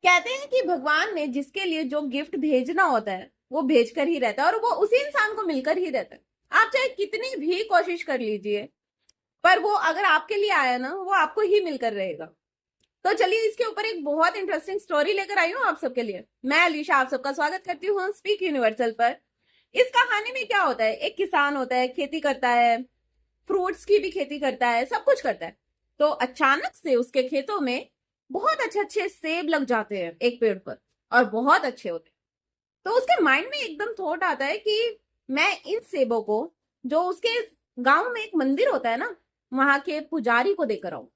कहते हैं कि भगवान ने जिसके लिए जो गिफ्ट भेजना होता है वो भेज कर ही रहता है और वो उसी इंसान को मिलकर ही रहता है। आप चाहे कितनी भी कोशिश कर लीजिए, पर वो अगर आपके लिए आया ना, वो आपको ही मिलकर रहेगा। तो चलिए, इसके ऊपर एक बहुत इंटरेस्टिंग स्टोरी लेकर आई हूँ आप सबके लिए। मैं अलीशा आप सबका स्वागत करती हूँ स्पीक यूनिवर्सल पर। इस कहानी में क्या होता है, एक किसान होता है, खेती करता है, फ्रूट्स की भी खेती करता है, सब कुछ करता है। तो अचानक से उसके खेतों में बहुत अच्छे अच्छे सेब लग जाते हैं एक पेड़ पर, और बहुत अच्छे होते हैं। तो उसके माइंड में एकदम थॉट आता है कि मैं इन सेबों को, जो उसके गांव में एक मंदिर होता है ना, वहां के पुजारी को देकर आऊं।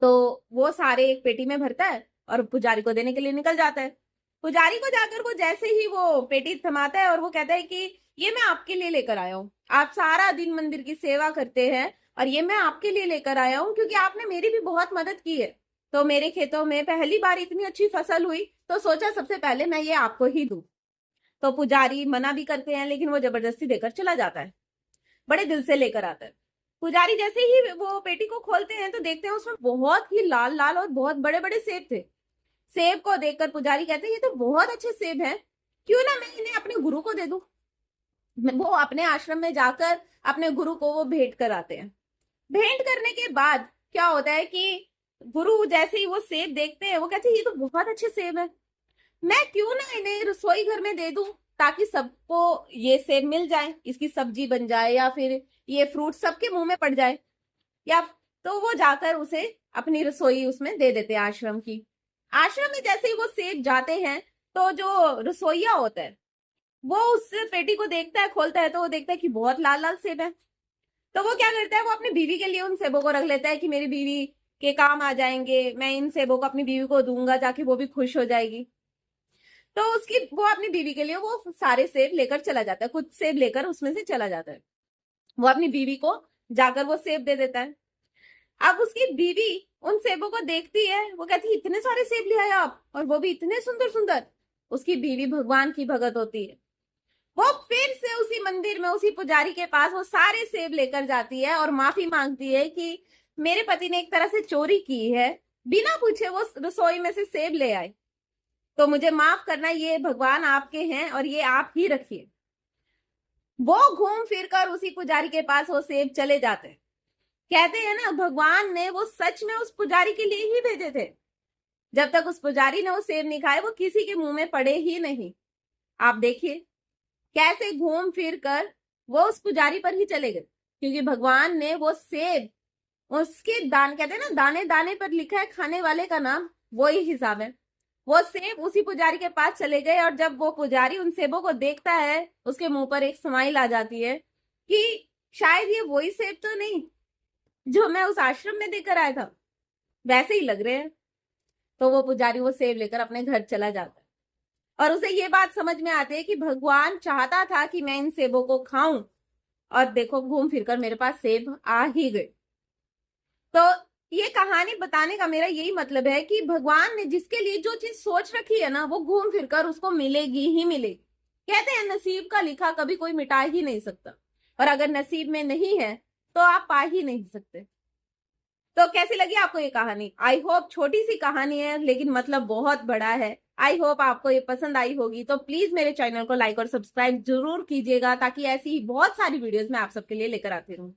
तो वो सारे एक पेटी में भरता है और पुजारी को देने के लिए निकल जाता है। पुजारी को जाकर वो जैसे ही वो पेटी थमाता है और वो कहता है कि ये मैं आपके लिए लेकर आया हूँ। आप सारा दिन मंदिर की सेवा करते हैं और ये मैं आपके लिए लेकर आया हूँ क्योंकि आपने मेरी भी बहुत मदद की है। तो मेरे खेतों में पहली बार इतनी अच्छी फसल हुई, तो सोचा सबसे पहले मैं ये आपको ही दूं। तो पुजारी मना भी करते हैं, लेकिन वो जबरदस्ती देकर चला जाता है, बड़े दिल से लेकर आता है। पुजारी जैसे ही वो पेटी को खोलते हैं तो देखते हैं उसमें बहुत ही लाल लाल और बहुत बड़े बड़े सेब थे। सेब को देखकर पुजारी कहते हैं ये तो बहुत अच्छे सेब हैं, क्यों ना मैं इन्हें अपने गुरु को दे दूं। वो अपने आश्रम में जाकर अपने गुरु को वो भेंट कराते हैं। भेंट करने के बाद क्या होता है कि गुरु जैसे ही वो सेब देखते हैं वो कहते हैं ये तो बहुत अच्छे सेब है, मैं क्यों ना इन्हें रसोई घर में दे दूं, ताकि सबको ये सेब मिल जाए, इसकी सब्जी बन जाए, या फिर ये फ्रूट सबके मुंह में पड़ जाए। या तो वो जाकर उसे अपनी रसोई उसमें दे देते हैं आश्रम की। आश्रम में जैसे ही वो सेब जाते हैं तो जो रसोईया होता है वो उस पेटी को देखता है, खोलता है तो वो देखता है कि बहुत लाल लाल सेब है। तो वो क्या करता है, वो अपनी बीवी के लिए उन सेबों को रख लेता है कि मेरी बीवी के काम आ जाएंगे, मैं इन सेबों को अपनी बीवी को दूंगा जाके वो भी खुश हो जाएगी। तो उसकी वो अपनी बीवी के लिए वो सारे सेब लेकर चला जाता है, कुछ सेब लेकर उसमें से चला जाता है। वो अपनी बीवी को जाकर वो सेब दे देता है। अब उसकी बीवी उन सेबों को देखती है, वो कहती है इतने सारे सेब ले आए आप, और वो भी इतने सुंदर सुंदर। उसकी बीवी भगवान की भगत होती है। वो फिर से उसी मंदिर में उसी पुजारी के पास वो सारे सेब लेकर जाती है और माफी मांगती है कि मेरे पति ने एक तरह से चोरी की है, बिना पूछे वो रसोई में से सेब ले आए, तो मुझे माफ करना, ये भगवान आपके हैं और ये आप ही रखिए। वो घूम फिर कर उसी पुजारी के पास वो सेब चले जाते हैं। कहते हैं ना, भगवान ने वो सच में उस पुजारी के लिए ही भेजे थे। जब तक उस पुजारी ने वो सेब नहीं खाए वो किसी के मुंह में पड़े ही नहीं। आप देखिए कैसे घूम फिर कर वो उस पुजारी पर ही चले गए, क्योंकि भगवान ने वो सेब उसके दान, कहते हैं ना दाने दाने पर लिखा है खाने वाले का नाम, वो ही हिसाब है। वो सेब उसी पुजारी के पास चले गए और जब वो पुजारी उन सेबों को देखता है उसके मुंह पर एक स्माइल आ जाती है कि शायद ये वही सेब तो नहीं जो मैं उस आश्रम में देकर आया था, वैसे ही लग रहे हैं। तो वो पुजारी वो सेब लेकर अपने घर चला जाता है और उसे ये बात समझ में आती है कि भगवान चाहता था कि मैं इन सेबों को खाऊं, और देखो घूम फिरकर मेरे पास सेब आ ही गए। तो ये कहानी बताने का मेरा यही मतलब है कि भगवान ने जिसके लिए जो चीज सोच रखी है ना, वो घूम फिरकर उसको मिलेगी ही मिलेगी। कहते हैं नसीब का लिखा कभी कोई मिटा ही नहीं सकता, और अगर नसीब में नहीं है तो आप पा ही नहीं सकते। तो कैसी लगी आपको ये कहानी? आई होप, छोटी सी कहानी है लेकिन मतलब बहुत बड़ा है। आई होप आपको ये पसंद आई होगी। तो प्लीज मेरे चैनल को लाइक और सब्सक्राइब जरूर कीजिएगा, ताकि ऐसी बहुत सारी वीडियोस मैं आप सबके लिए लेकर आती रहूं।